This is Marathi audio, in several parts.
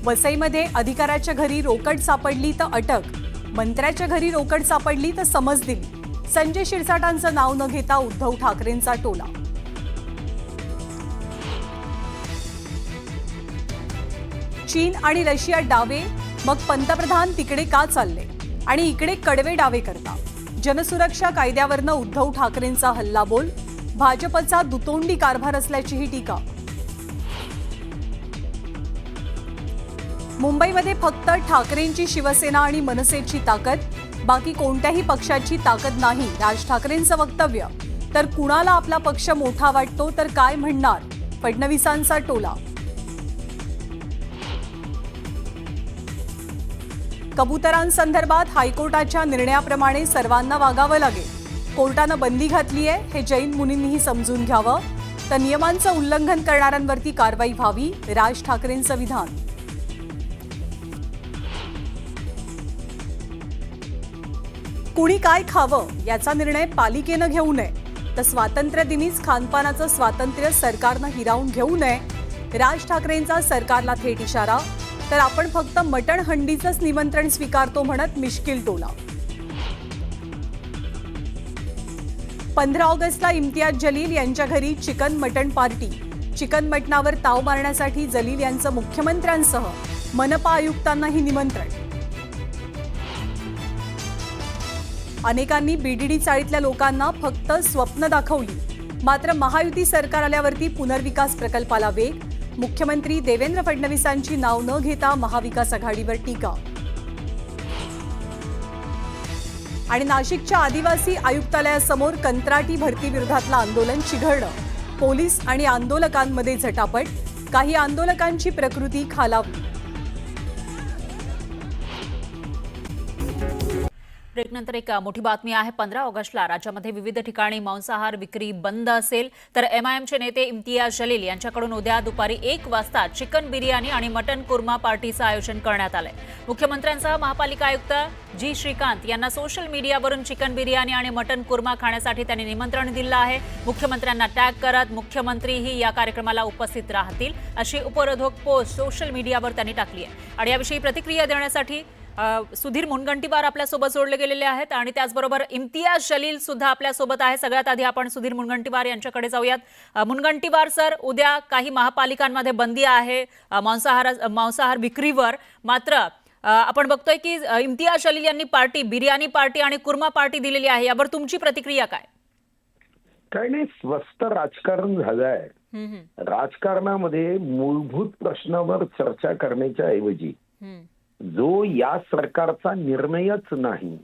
वसईमध्ये अधिकाऱ्याच्या घरी रोकड सापडली तर अटक, मंत्र्याच्या घरी रोकड सापडली तर समज दिली। संजय शिरसाटांचं नाव न घेता उद्धव ठाकरेंचा टोला। चीन आणि रशिया डावे, मग पंतप्रधान तिकडे का चालले आणि इकडे कडवे डावे करता। जनसुरक्षा कायद्यावरनं उद्धव ठाकरेंचा हल्लाबोल, भाजपचा दुतोंडी कारभार असल्याचीही टीका। मुंबईमध्ये फक्त ठाकरेंची शिवसेना आणि मनसेची ताकद, बाकी कोणत्याही पक्षाची ताकद नाही, राज ठाकरेंचं वक्तव्य। तर कुणाला आपला पक्ष मोठा वाटतो तर काय म्हणणार, फडणवीसांचा टोला। कबुतरांसंदर्भात हायकोर्टाच्या निर्णयाप्रमाणे सर्वांना वागावं लागेल। कोर्टानं बंदी घातली आहे हे जैन मुनींनीही समजून घ्यावं, तर नियमांचं उल्लंघन करणाऱ्यांवरती कारवाई व्हावी, राज ठाकरेंचं विधान। कुणी काय खावं याचा निर्णय पालिकेनं घेऊ नये, तर स्वातंत्र्य दिनीच खानपानाचं स्वातंत्र्य सरकारनं हिरावून घेऊ नये, राज ठाकरेंचा सरकारला थेट इशारा। तर आपण फक्त मटण हंडीचंच निमंत्रण स्वीकारतो म्हणत मिश्किल टोला। 15 ऑगस्टला इम्तियाज जलील यांच्या घरी चिकन मटण पार्टी। चिकन मटणावर ताव मारण्यासाठी जलील यांचं मुख्यमंत्र्यांसह मनपा आयुक्तांनाही निमंत्रण। अनेकांनी बीडीडी चाळीतल्या लोकांना फक्त स्वप्न दाखवली, मात्र महायुती सरकार आल्यावरती पुनर्विकास प्रकल्पाला वेग। मुख्यमंत्री देवेंद्र फडणवीसांची नाव न घेता महाविकास आघाडीवर टीका। आणि नाशिकच्या आदिवासी आयुक्तालयासमोर कंत्राटी भरती विरोधातलं आंदोलन चिघळलं, पोलीस आणि आंदोलकांमध्ये झटापट, काही आंदोलकांची प्रकृती खालावली। ब्रेकनंतर एक मोठी बातमी आहे। 15 ऑगस्टला राज्यामध्ये विविध ठिकाणी मांसाहार विक्री बंद असेल, तर एमआयएमचे नेते इम्तियाज जलील यांच्याकडून उद्या दुपारी 1 वाजता चिकन बिर्याणी आणि मटन कुर्मा पार्टीचं आयोजन करण्यात आलंय। मुख्यमंत्र्यांसह महापालिका आयुक्त जी श्रीकांत यांना सोशल मीडियावरून चिकन बिर्याणी आणि मटन कुर्मा खाण्यासाठी त्यांनी निमंत्रण दिलं आहे। मुख्यमंत्र्यांना टॅग करत मुख्यमंत्रीही या कार्यक्रमाला उपस्थित राहतील अशी उपरोधक पोस्ट सोशल मीडियावर त्यांनी टाकली आहे। आणि याविषयी प्रतिक्रिया देण्यासाठी सुधीर मुनगंटीवार आपल्यासोबत जोडले गेलेले आहेत आणि त्याचबरोबर इम्तियाज जलील सुद्धा आपल्यासोबत आहे। सगळ्यात आधी आपण सुधीर मुनगंटीवार यांच्याकडे जाऊयात। मुनगंटीवार सर, उद्या काही महापालिकांमध्ये बंदी आहे मांसाहार विक्रीवर, मात्र आपण बघतोय की इम्तियाज जलील यांनी बिर्याणी पार्टी आणि कुर्मा पार्टी दिलेली आहे, यावर तुमची प्रतिक्रिया काय? काय नाही, स्वस्त राजकारण झालंय। राजकारणामध्ये मूलभूत प्रश्नावर चर्चा करण्याच्या ऐवजी जो या सरकारचा निर्णयच नाही,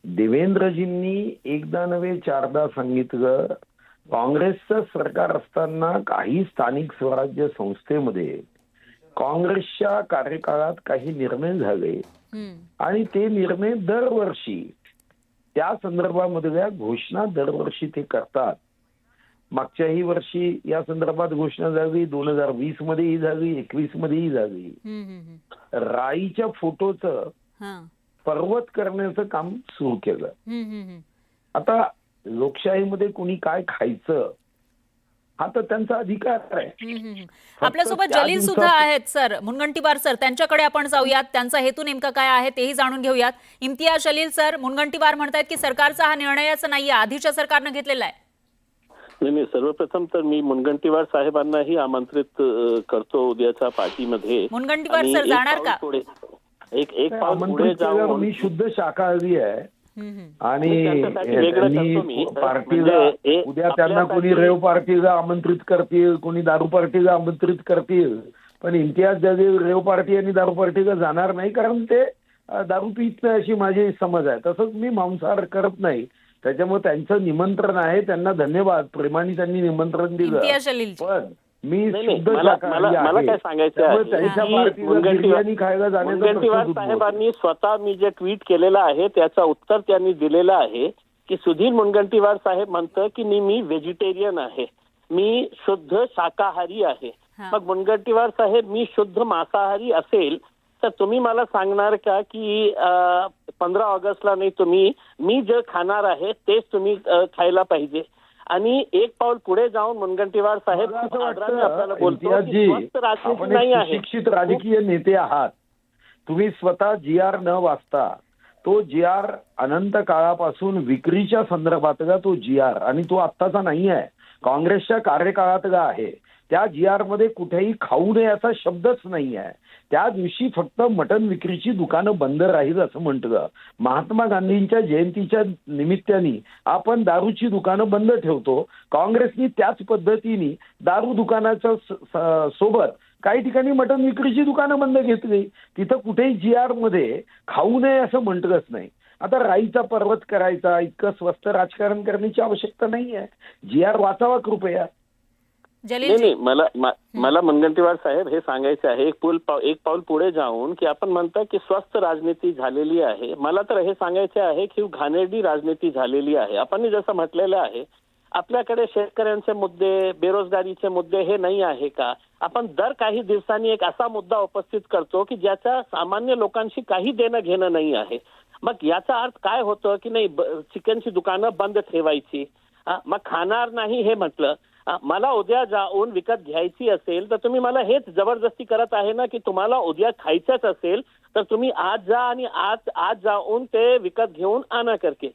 देवेंद्रजींनी एकदा नव्हे चारदा सांगितलं, काँग्रेसचं सरकार असताना काही स्थानिक स्वराज्य संस्थेमध्ये काँग्रेसच्या कार्यकाळात काही निर्णय झाले आणि ते निर्णय दरवर्षी त्या संदर्भामधल्या घोषणा दरवर्षी ते करतात। मागच्याही वर्षी या संदर्भात घोषणा झाली, 2020 मध्येही झाली, 21 मध्येही झाली। राईच्या फोटोचं पर्वत करण्याचं काम सुरू केलं। आता लोकशाहीमध्ये कुणी काय खायचं हा तर त्यांचा अधिकार आहे। आपल्यासोबत जलील सुद्धा आहेत सर, मुनगंटीवार सर, त्यांच्याकडे आपण जाऊयात, त्यांचा हेतू नेमका काय आहे तेही जाणून घेऊयात। इम्तियाज जलील सर, मुनगंटीवार म्हणतायत की सरकारचा हा निर्णयच नाहीये, आधीच्या सरकारनं घेतलेला आहे। नाही, सर्वप्रथम तर मी मुनगंटीवार साहेबांनाही आमंत्रित करतो उद्याच्या पार्टीमध्ये। मुनगंटीवार सर जाणार का? एक पाऊल पुढे जाऊन, मी शुद्ध शाकाहारी आहे आणि पार्टीला उद्या त्यांना कोणी रेव पार्टीला आमंत्रित करतील, कोणी दारू पार्टीला आमंत्रित करतील, पण इम्तियाज जलील रेव पार्टी आणि दारू पार्टीला जाणार नाही, कारण ते दारू पित नाही अशी माझी समज आहे। तसंच मी मांसाहार करत नाही, त्याच्यामुळे त्यांचं निमंत्रण आहे, त्यांना धन्यवाद, प्रेमाने त्यांनी निमंत्रण दिलं। पण मी मला काय सांगायचं आहे, मुनगंटीवार साहेबांनी स्वतः मी जे ट्विट केलेलं आहे त्याचं उत्तर त्यांनी दिलेलं आहे की सुधीर मुनगंटीवार साहेब म्हणतं की मी व्हेजिटेरियन आहे, मी शुद्ध शाकाहारी आहे। मग मुनगंटीवार साहेब, मी शुद्ध मांसाहारी असेल तर तुम्ही मला सांगणार का की 15 ऑगस्टला नाही, मी जे खाणार आहे तेच तुम्ही खायला पाहिजे? आणि एक पाऊल पुढे जाऊन मुनगंटीवार साहेब मला असं खूप आदराने वाटतं, आपल्याला बोलतो की इम्तियाजजी, स्वस्थ राजनीती आपण नाही एक आहे. सुशिक्षित राजकीय नेते आहात. तुम्ही स्वतः GR न वाचता तो GR अनंत काळापासून विक्रीच्या संदर्भातला तो GR, आणि तो आत्ताचा नाही आहे, काँग्रेसच्या कार्यकाळातला आहे. त्या GR मध्ये कुठेही खाऊ नये असा शब्दच नाही आहे. त्या दिवशी फक्त मटण विक्रीची दुकानं बंद राहील असं म्हटलं. महात्मा गांधींच्या जयंतीच्या निमित्ताने आपण दारूची दुकानं बंद ठेवतो. काँग्रेसनी त्याच पद्धतीने दारू दुकानाच्या सोबत काही ठिकाणी मटण विक्रीची दुकानं बंद घेतली. तिथं कुठेही GR मध्ये खाऊ नये असं म्हटलंच नाही. आता राईचा पर्वत करायचा इतकं स्वस्त राजकारण करण्याची आवश्यकता नाही आहे. GR वाचावा कृपया. जलील नाही, मला मुनगंटीवार साहेब हे सांगायचे आहे, एक पाऊल पुढे जाऊन की आपण म्हणता की स्वस्थ राजनीती झालेली आहे. मला तर हे सांगायचे आहे की घाणेरडी राजनीती झालेली आहे. आपण जसं म्हटलेलं आहे, आपल्याकडे शेतकऱ्यांचे मुद्दे, बेरोजगारीचे मुद्दे हे नाही आहे का? आपण दर काही दिवसांनी एक असा मुद्दा उपस्थित करतो की ज्याचा सामान्य लोकांशी काही देणं घेणं नाही आहे. मग याचा अर्थ काय होतं की नाही, चिकनची दुकानं बंद ठेवायची, मग खाणार नाही हे म्हटलं. मला उद्या जाऊन विकत घ्यायची असेल तर तुम्ही मला हेच जबरदस्ती करत आहे ना की तुम्हाला उद्या खायचंच असेल तर तुम्ही आज जा आणि आज जाऊन ते विकत घेऊन आणा करके.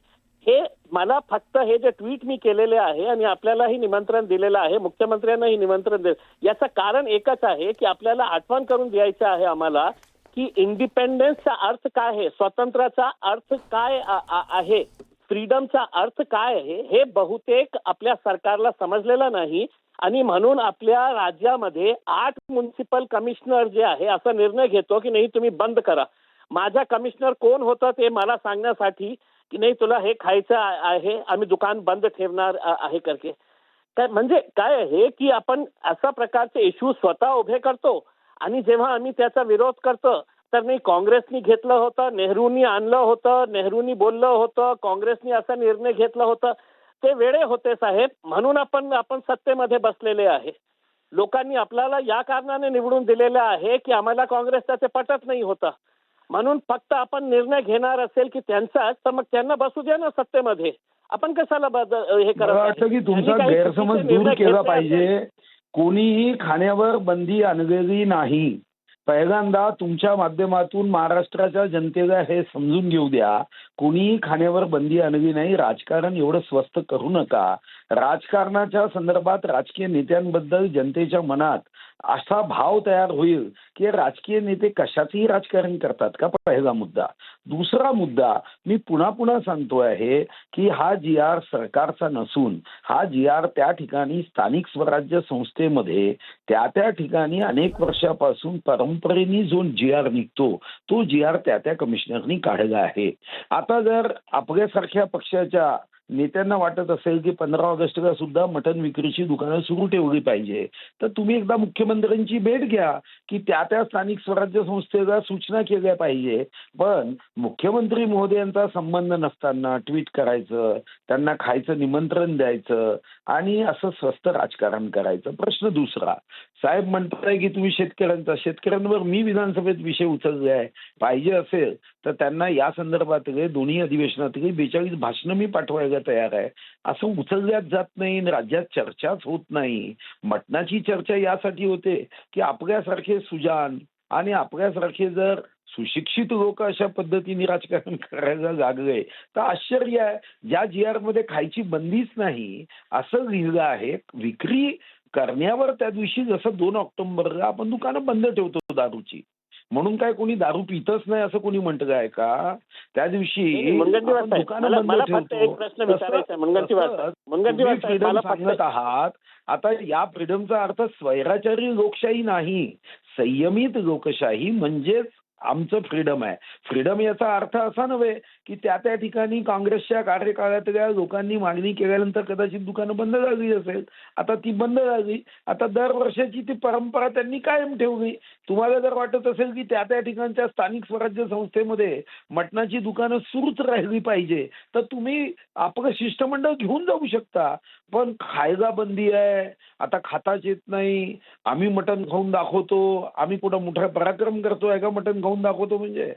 हे मला फक्त हे जे ट्विट मी केलेले आहे आणि आपल्यालाही निमंत्रण दिलेलं आहे, मुख्यमंत्र्यांनाही निमंत्रण याचं कारण एकच आहे की आपल्याला आठवण करून द्यायचं आहे आम्हाला की इंडिपेंडन्सचा अर्थ काय आहे, स्वातंत्र्याचा अर्थ काय आहे, फ्रीडमचा अर्थ काय आहे हे बहुतेक आपल्या सरकारला समजलेलं नाही. आणि म्हणून आपल्या राज्यामध्ये 8 म्युनिसिपल कमिशनर जे आहे असा निर्णय घेतो की नाही तुम्ही बंद करा. माझा कमिशनर कोण होतं ते मला सांगण्यासाठी की नाही तुला हे खायचं आहे, आम्ही दुकान बंद ठेवणार आहे करके. काय म्हणजे काय आहे की आपण अशा प्रकारचे इश्यू स्वतः उभे करतो आणि जेव्हा आम्ही त्याचा विरोध करतो तर नाही काँग्रेसनी घेतलं होतं, नेहरूंनी आणलं होतं, नेहरूंनी बोललं होतं, काँग्रेसनी असा निर्णय घेतला होता. ते वेडे होते साहेब, म्हणून आपण सत्तेमध्ये बसलेले आहे. लोकांनी आपल्याला या कारणाने निवडून दिलेलं आहे की आम्हाला काँग्रेसचा ते पटत नाही होता. म्हणून फक्त आपण निर्णय घेणार असेल की त्यांचाच, तर मग त्यांना बसू द्या ना सत्तेमध्ये. आपण कशाला हे करत मला वाटतं की तुमचा गैरसमज दूर केला पाहिजे. कोणीही खाण्यावर बंदी आणलेली नाही. पहिल्यांदा तुमच्या माध्यमातून महाराष्ट्राच्या जनतेला हे समजून घेऊ द्या, कोणीही खाण्यावर बंदी आणली नाही. राजकारण एवढं स्वस्त करू नका. राजकारणाच्या संदर्भात राजकीय नेत्यांबद्दल जनतेच्या मनात असा भाव तयार होईल की राजकीय नेते कशाचंही राजकारण करतात का, पहिला मुद्दा. दुसरा मुद्दा मी पुन्हा सांगतो आहे की हा GR सरकारचा नसून हा GR त्या ठिकाणी स्थानिक स्वराज्य संस्थेमध्ये त्या ठिकाणी अनेक वर्षापासून परंपरेने जो GR निघतो तो GR त्या कमिशनरनी काढला आहे. आता जर आपल्यासारख्या पक्षाच्या नेत्यांना वाटत असेल की 15 ऑगस्टला सुद्धा मटण विक्रीची दुकानं सुरू ठेवली पाहिजे, तर तुम्ही एकदा मुख्यमंत्र्यांची भेट घ्या की त्या स्थानिक स्वराज्य संस्थेला सूचना केल्या पाहिजे. पण मुख्यमंत्री महोदयांचा संबंध नसताना ट्विट करायचं, त्यांना खायचं निमंत्रण द्यायचं आणि असं स्वस्त राजकारण करायचं. प्रश्न दुसरा, साहेब म्हणताय की तुम्ही शेतकऱ्यांवर मी विधानसभेत विषय उचलले आहे. पाहिजे असेल तर त्यांना या संदर्भातले दोन्ही अधिवेशनातली 42 भाषणं मी पाठवायला तयार आहे. असं उचलल्याच जात नाही, राज्यात चर्चाच होत नाही. मटणाची चर्चा यासाठी होते की आपल्यासारखे सुजान आणि आपल्यासारखे जर सुशिक्षित लोक अशा पद्धतीने राजकारण करायला लागले तर आश्चर्य आहे. ज्या GR मध्ये खायची बंदीच नाही असं लिहिलं आहे, विक्री करण्यावर त्या दिवशी जसं 2 ऑक्टोबरला आपण दुकानं बंद ठेवतो दारूची, म्हणून काय कोणी दारू पितच नाही असं कोणी म्हटलं आहे का? त्या दिवशी दुकानं बंद ठेवतो. सांगत आहात आता या फ्रीडमचा अर्थ स्वैराचारी लोकशाही नाही, संयमित लोकशाही म्हणजेच आमचं फ्रीडम आहे. फ्रीडम याचा अर्थ असा नव्हे की त्या ठिकाणी काँग्रेसच्या कार्यकाळातल्या लोकांनी मागणी केल्यानंतर कदाचित दुकानं बंद झाली असेल. आता ती बंद झाली, आता दरवर्षाची ती परंपरा त्यांनी कायम ठेवली. तुम्हाला जर वाटत असेल की त्या ठिकाणच्या स्थानिक स्वराज्य संस्थेमध्ये मटणाची दुकानं सुरूच राहिली पाहिजे तर तुम्ही आपलं शिष्टमंडळ घेऊन जाऊ शकता. पण खायला बंदी आहे, आता खाताच येत नाही, आम्ही मटण खाऊन दाखवतो, आम्ही कुठं मोठा पराक्रम करतोय का मटण खाऊन दाखवतो म्हणजे?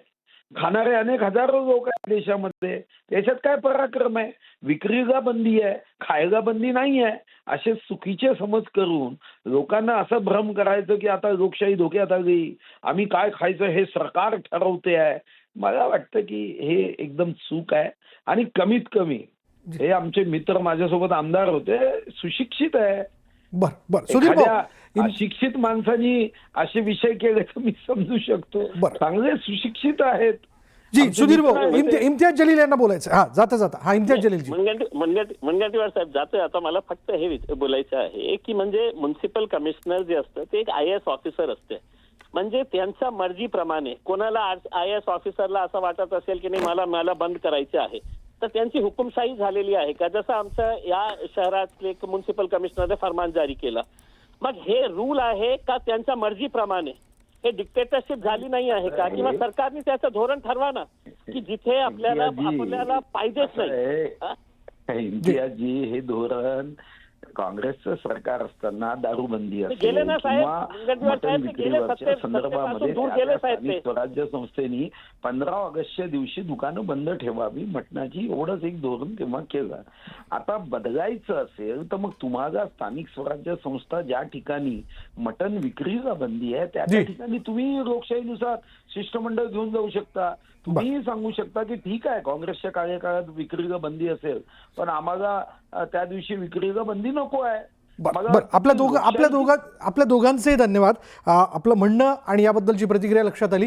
खाणारे अनेक हजारो लोक आहेत देशामध्ये. त्याच्यात काय पराक्रम आहे? विक्रीला बंदी आहे, खायला बंदी नाही आहे. असे चुकीचे समज करून लोकांना असं भ्रम करायचं की आता लोकशाही धोक्यात आली, आम्ही काय खायचं हे सरकार ठरवते आहे. मला वाटतं की हे एकदम चूक आहे. आणि कमीत कमी हे आमचे मित्र माझ्यासोबत आमदार होते, सुशिक्षित आहे. बर सुधीर भाऊ, अशिक्षित माणसांनी असे विषय केले तर मी समजू शकतो. बरं. चांगले सुशिक्षित आहेत. जी सुधीर भाऊ, इम्तियाज जलील यांना बोलायचं. हा जाता हा इम्तियाज जलील जी. मुनगंटीवार साहेब जातोय. आता मला फक्त हे बोलायचं आहे की म्हणजे म्युन्सिपल कमिशनर जे असतं ते एक IAS ऑफिसर असते. म्हणजे त्यांच्या मर्जीप्रमाणे कोणाला IAS ऑफिसरला असं वाटत असेल की नाही मला बंद करायचे आहे तर त्यांची हुकुमशाही झालेली आहे का? जसं आमच्या या शहरातले एक म्युन्सिपल कमिशनरने फरमान जारी केलं. मग हे रूल आहे का त्यांच्या मर्जीप्रमाणे? हे डिक्टेटरशिप झाली नाही आहे का? किंवा सरकारने त्याचं धोरण ठरवा ना की जिथे आपल्याला पाहिजेच नाही. इम्तियाजी, हे धोरण काँग्रेसचं सरकार असताना दारूबंदी असेल गेले ना साहेब, किंवा मटण विक्रीवरच्या संदर्भामध्ये गेले स्वराज्य संस्थेनी 15 ऑगस्टच्या दिवशी दुकानं बंद ठेवावी मटणाची, एवढंच एक धोरण तेव्हा केलं. आता बदलायचं असेल तर मग तुम्हाला स्थानिक स्वराज्य संस्था ज्या ठिकाणी मटण विक्रीला बंदी आहे त्या ठिकाणी तुम्ही लोकशाहीनुसार शिष्टमंडळ घेऊन जाऊ शकता. तुम्ही सांगू शकता की ठीक आहे काँग्रेसच्या कार्यकाळात विक्रीला बंदी असेल पण आम्हाला त्या दिवशी विक्रीला बंदी नको आहे. बरं, आपल्या दोघांचे धन्यवाद. आपलं म्हणणं आणि याबद्दलची प्रतिक्रिया लक्षात आली.